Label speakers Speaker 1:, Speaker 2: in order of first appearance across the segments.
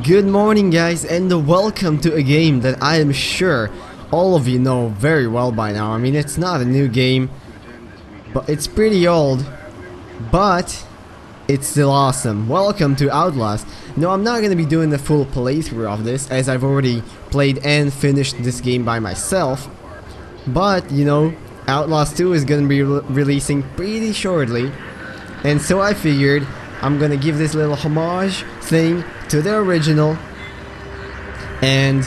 Speaker 1: Good morning guys, and welcome to a game that I am sure all of you know very well by now. I mean, it's not a new game, but it's pretty old, but it's still awesome. Welcome to Outlast. No, I'm not gonna be doing the full playthrough of this, as I've already played and finished this game by myself. But, you know, Outlast 2 is gonna be releasing pretty shortly, and so I figured I'm gonna give this little homage thing to the original and,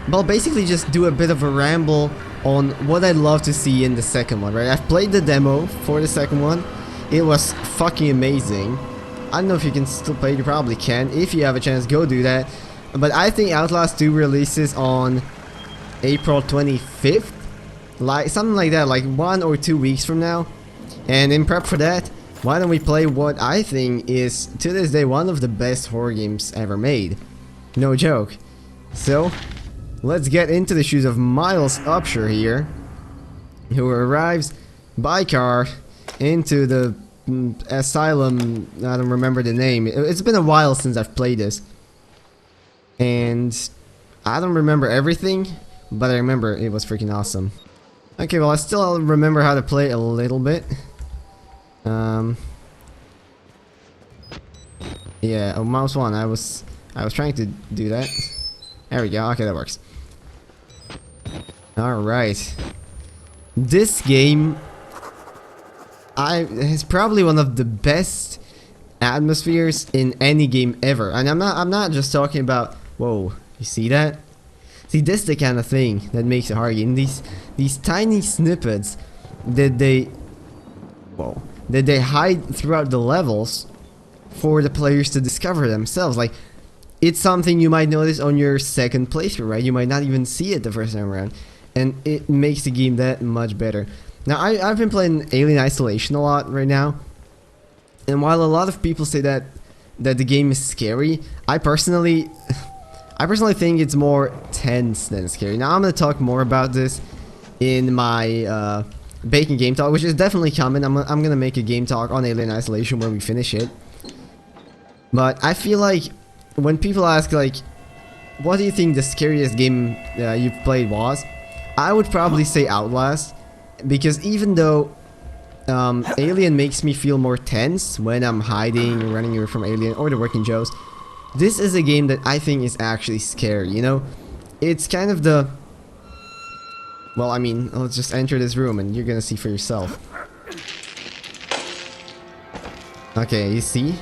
Speaker 1: well, basically just do a bit of a ramble on what I'd love to see in the second one, right? I've played the demo for the second one. It was fucking amazing. I don't know if you can still play it. You probably can. If you have a chance, go do that. But I think Outlast 2 releases on April 25th, like something like that, like 1 or 2 weeks from now. And in prep for that, why don't we play what I think is, to this day, one of the best horror games ever made. No joke. So, let's get into the shoes of Miles Upshur here, who arrives by car into the asylum. I don't remember the name. It's been a while since I've played this. And I don't remember everything, but I remember it was freaking awesome. Okay, well, I still remember how to play a little bit. Yeah, mouse 1. I was trying to do that. There we go. Okay, that works. All right. This game is probably one of the best atmospheres in any game ever. And I'm not just talking about, whoa, you see that? See, this is the kind of thing that makes a horror game. These tiny snippets that they hide throughout the levels for the players to discover themselves. Like, it's something you might notice on your second playthrough, right? You might not even see it the first time around, and it makes the game that much better. Now, I've been playing Alien Isolation a lot right now, and while a lot of people say that the game is scary, I personally think it's more tense than scary. Now, I'm gonna talk more about this in my Bacon game talk, which is definitely coming. I'm gonna make a game talk on Alien Isolation when we finish it. But I feel like when people ask, like, what do you think the scariest game you've played was, I would probably say Outlast, because even though Alien makes me feel more tense when I'm hiding, running away from Alien or the Working Joes, this is a game that I think is actually scary. You know, it's kind of the, well, I mean, let's just enter this room and you're gonna see for yourself. Okay, you see?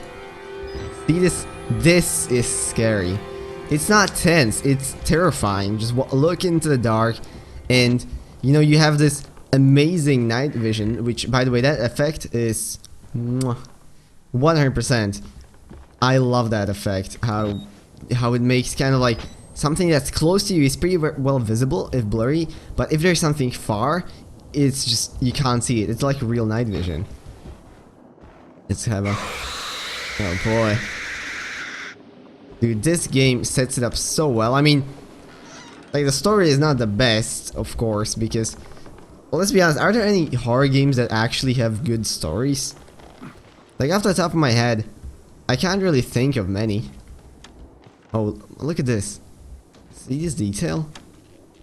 Speaker 1: See this? This is scary. It's not tense, it's terrifying. Just look into the dark, and, you know, you have this amazing night vision, which, by the way, that effect is 100%. I love that effect. How it makes kind of like something that's close to you is pretty well visible if blurry, but if there's something far, it's just, you can't see it. It's like real night vision. Let's have a, oh boy, dude, this game sets it up so well. I mean, like, the story is not the best, of course, because, well, let's be honest, are there any horror games that actually have good stories? Like, off the top of my head, I can't really think of many. Oh, look at this. See this detail?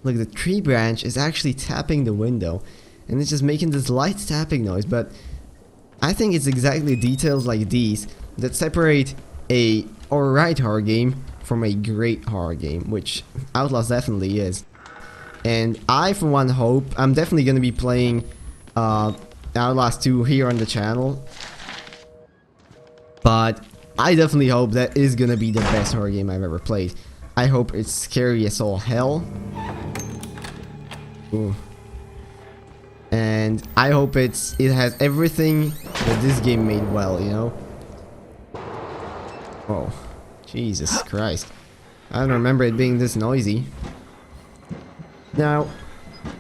Speaker 1: Look, the tree branch is actually tapping the window, and it's just making this light tapping noise. But I think it's exactly details like these that separate a alright horror game from a great horror game, which Outlast definitely is. And I, for one, hope I'm definitely going to be playing Outlast 2 here on the channel, but I definitely hope that is going to be the best horror game I've ever played. I hope it's scary as all hell. Ooh. And I hope it has everything that this game made well, you know? Oh, Jesus Christ. I don't remember it being this noisy. Now,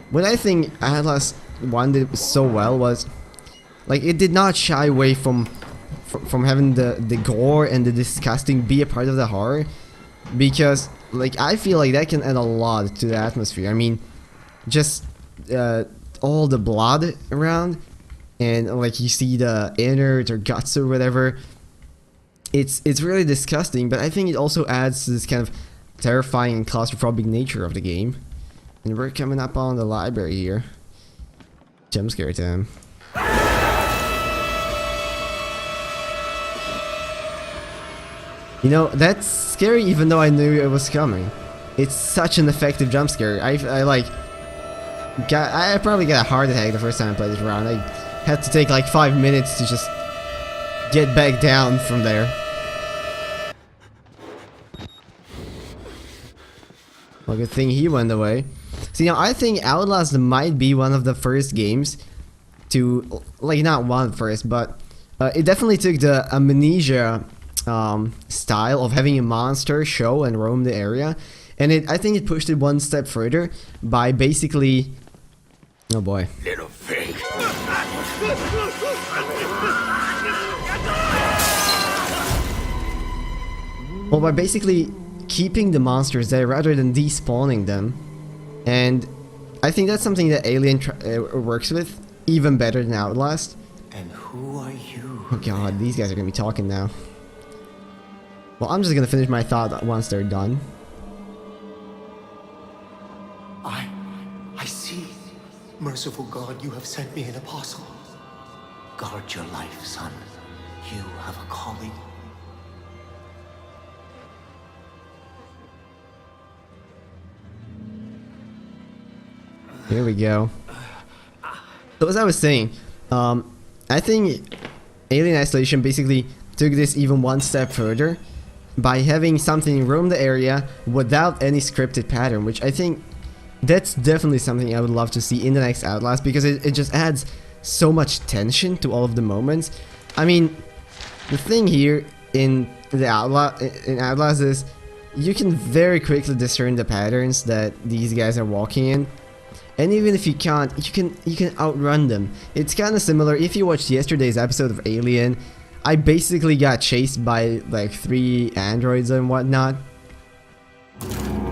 Speaker 1: what I think Outlast 1 did so well was, like, it did not shy away from having the gore and the disgusting be a part of the horror, because, like, I feel like that can add a lot to the atmosphere. I mean, just all the blood around, and, like, you see the innards or guts or whatever, it's really disgusting, but I think it also adds to this kind of terrifying and claustrophobic nature of the game. And we're coming up on the library here. Jump scare time. You know, that's scary even though I knew it was coming. It's such an effective jump scare. I probably got a heart attack the first time I played this round. I had to take like 5 minutes to just get back down from there. Well, good thing he went away. See, now I think Outlast might be one of the first games to, like, not one first, but it definitely took the Amnesia style of having a monster show and roam the area, and I think it pushed it one step further by basically, oh boy,
Speaker 2: Little pig.
Speaker 1: well, by basically keeping the monsters there rather than despawning them. And I think that's something that Alien works with even better than Outlast.
Speaker 2: And who are you?
Speaker 1: Oh god, these guys are gonna be talking now. Well, I'm just gonna finish my thought once they're done.
Speaker 2: I see. Merciful God, you have sent me an apostle. Guard your life, son. You have a calling.
Speaker 1: Here we go. So as I was saying, I think Alien Isolation basically took this even one step further by having something roam the area without any scripted pattern, which I think that's definitely something I would love to see in the next Outlast, because it just adds so much tension to all of the moments. I mean, the thing here in Outlast is you can very quickly discern the patterns that these guys are walking in. And even if you can't, you can outrun them. It's kind of similar. If you watched yesterday's episode of Alien, I basically got chased by like 3 androids and whatnot,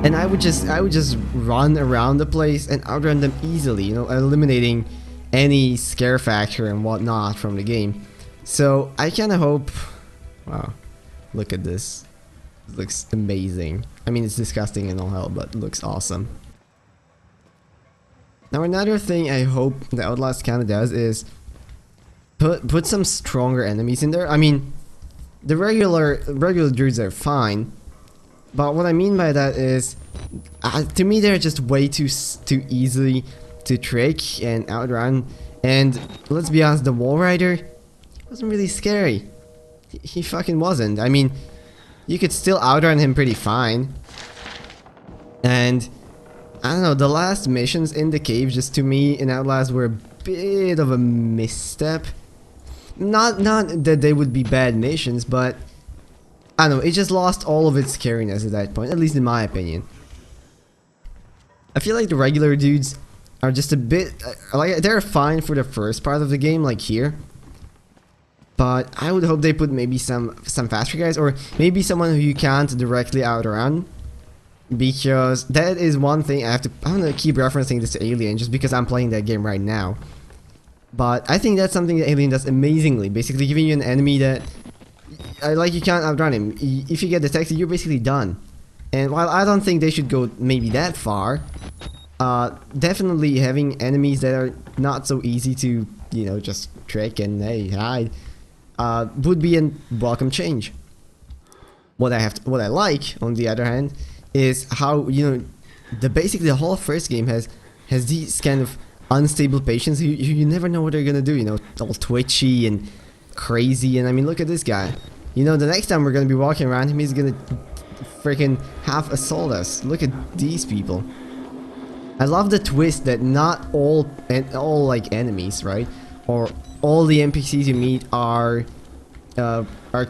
Speaker 1: and I would just run around the place and outrun them easily, you know, eliminating any scare factor and whatnot from the game. So I kind of hope. Wow, look at this. It looks amazing. I mean, it's disgusting and all hell, but it looks awesome. Now another thing I hope the Outlast kind of does is put some stronger enemies in there. I mean, the regular dudes are fine, but what I mean by that is, to me they're just way too easy to trick and outrun. And let's be honest, the Wall Rider wasn't really scary. He fucking wasn't. I mean, you could still outrun him pretty fine. And I don't know, the last missions in the cave just to me in Outlast were a bit of a misstep. Not that they would be bad missions, but I don't know, it just lost all of its scariness at that point, at least in my opinion. I feel like the regular dudes are just a bit, like, they're fine for the first part of the game, like here. But I would hope they put maybe some faster guys, or maybe someone who you can't directly outrun. Because that is one thing I'm gonna keep referencing this to Alien just because I'm playing that game right now. But I think that's something that Alien does amazingly, basically giving you an enemy that, like, you can't outrun him. If you get detected, you're basically done. And while I don't think they should go maybe that far, definitely having enemies that are not so easy to, you know, just trick and hey, hide, would be a welcome change. What I like, on the other hand, is how, you know, basically the whole first game has these kind of unstable patients who you never know what they're gonna do, you know, all twitchy and crazy. And I mean, look at this guy. You know, the next time we're gonna be walking around him, he's gonna freaking half assault us. Look at these people. I love the twist that not all like enemies, right, or all the NPCs you meet are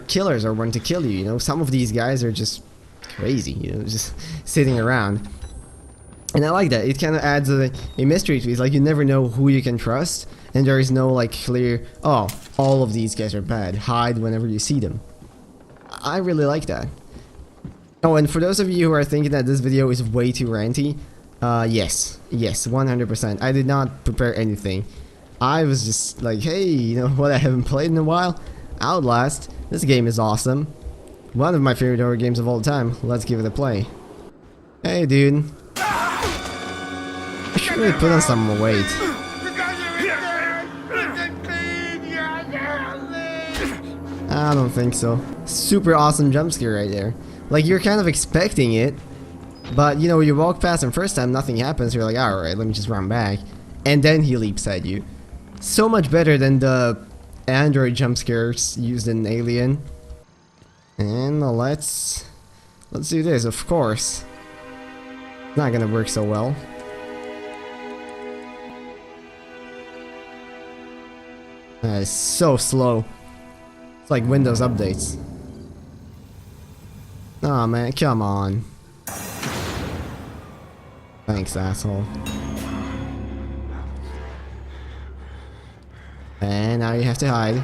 Speaker 1: killers or want to kill you. You know, some of these guys are just crazy, you know, just sitting around. And I like that. It kind of adds a mystery to it. It's like you never know who you can trust, and there is no like clear, oh, all of these guys are bad, hide whenever you see them. I really like that. Oh, and for those of you who are thinking that this video is way too ranty, yes, 100%. I did not prepare anything. I was just like, hey, you know what I haven't played in a while? Outlast. This game is awesome. One of my favorite horror games of all time. Let's give it a play. Hey, dude. I should really put on some weight. I don't think so. Super awesome jump scare right there. Like, you're kind of expecting it, but you know, you walk past him first time, nothing happens, you're like, alright, let me just run back. And then he leaps at you. So much better than the android jump scares used in Alien. And let's do this, of course. Not gonna work so well. That is so slow. It's like Windows updates. Aw, oh, man, come on. Thanks, asshole. And now you have to hide.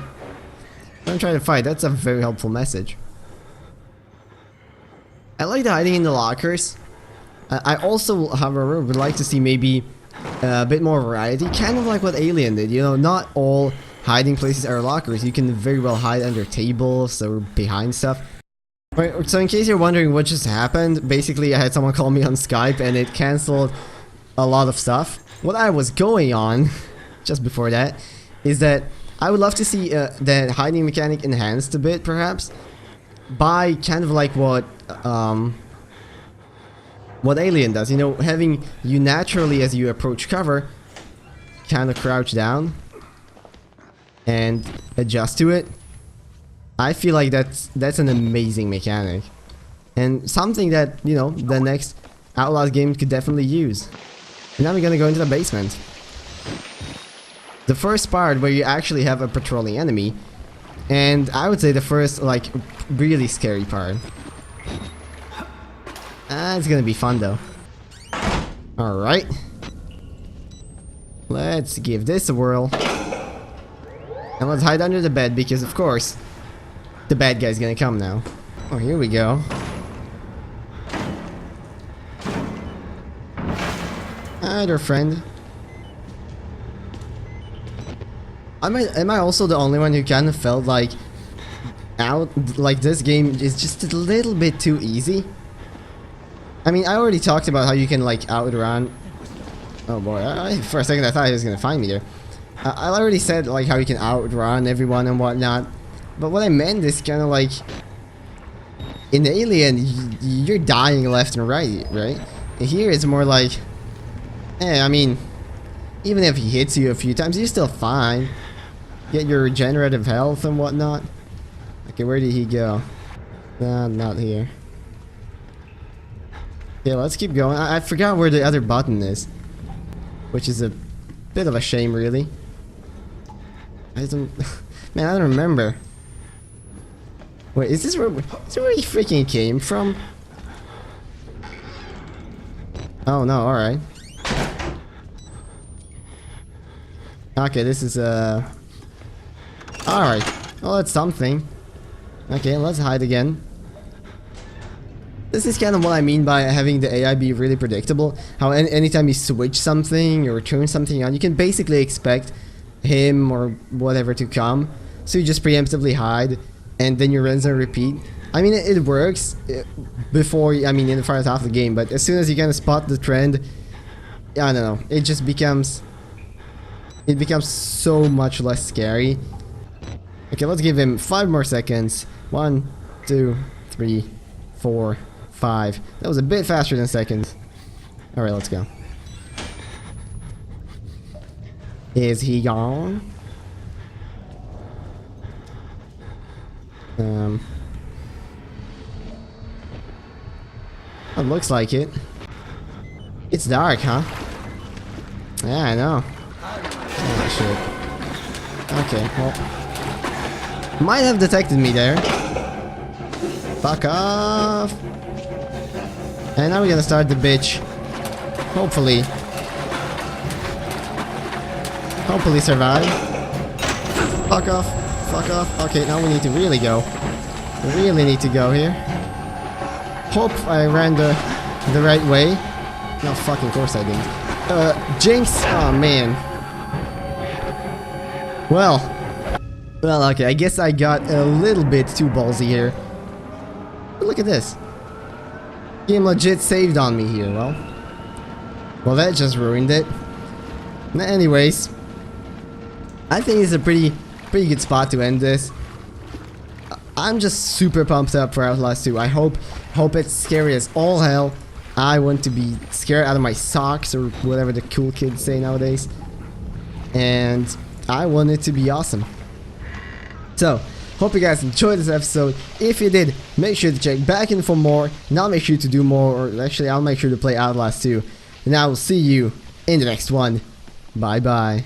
Speaker 1: Don't try to fight, that's a very helpful message. I like the hiding in the lockers. I also, however, would like to see maybe a bit more variety, kind of like what Alien did, you know, not all hiding places are lockers. You can very well hide under tables or behind stuff. Right, so in case you're wondering what just happened, basically I had someone call me on Skype and it cancelled a lot of stuff. What I was going on, just before that, is that I would love to see that hiding mechanic enhanced a bit, perhaps, by kind of like what Alien does, you know, having you naturally, as you approach cover, kind of crouch down and adjust to it. I feel like that's an amazing mechanic, and something that, you know, the next Outlast game could definitely use. And now we're gonna go into the basement. The first part where you actually have a patrolling enemy, and I would say the first, like, really scary part. It's gonna be fun though. Alright. Let's give this a whirl. And let's hide under the bed because, of course, the bad guy's gonna come now. Oh, here we go. Hi there, friend. Am I also the only one who kind of felt like this game is just a little bit too easy? I mean, I already talked about how you can, like, outrun. Oh boy, for a second I thought he was gonna find me there. I already said, like, how you can outrun everyone and whatnot. But what I meant is kind of like, in Alien, you're dying left and right, right? And here it's more like, I mean, even if he hits you a few times, you're still fine. Get your regenerative health and whatnot. Okay, where did he go? Not here. Yeah, let's keep going. I forgot where the other button is, which is a bit of a shame, really. I don't remember. Wait, is this where he freaking came from? Oh no, alright. Okay, this is alright. Well, that's something. Okay, let's hide again. This is kind of what I mean by having the AI be really predictable. How anytime you switch something or turn something on, you can basically expect him or whatever to come. So you just preemptively hide, and then you rinse and repeat. I mean, it works before, I mean, in the first half of the game, but as soon as you kind of spot the trend, I don't know, it just becomes so much less scary. Okay, let's give him 5 more seconds. 1, 2, 3, 4, 5. That was a bit faster than seconds. Alright, let's go. Is he gone? It looks like it. It's dark, huh? Yeah, I know. Oh, shit. Okay, well. Might have detected me there. Fuck off. And now we're gonna start the bitch. Hopefully survive. Fuck off. Fuck off. Okay, now we need to really go. We really need to go here. Hope I ran the right way. No, fucking course I didn't. Jinx. Oh man. Well, okay, I guess I got a little bit too ballsy here. Look at this. Game legit saved on me here. Well, that just ruined it. Anyways, I think it's a pretty good spot to end this. I'm just super pumped up for Outlast 2. I hope it's scary as all hell. I want to be scared out of my socks or whatever the cool kids say nowadays. And I want it to be awesome. So, hope you guys enjoyed this episode. If you did, make sure to check back in for more. And I'll make sure to do more, or actually I'll make sure to play Outlast 2. And I will see you in the next one. Bye bye.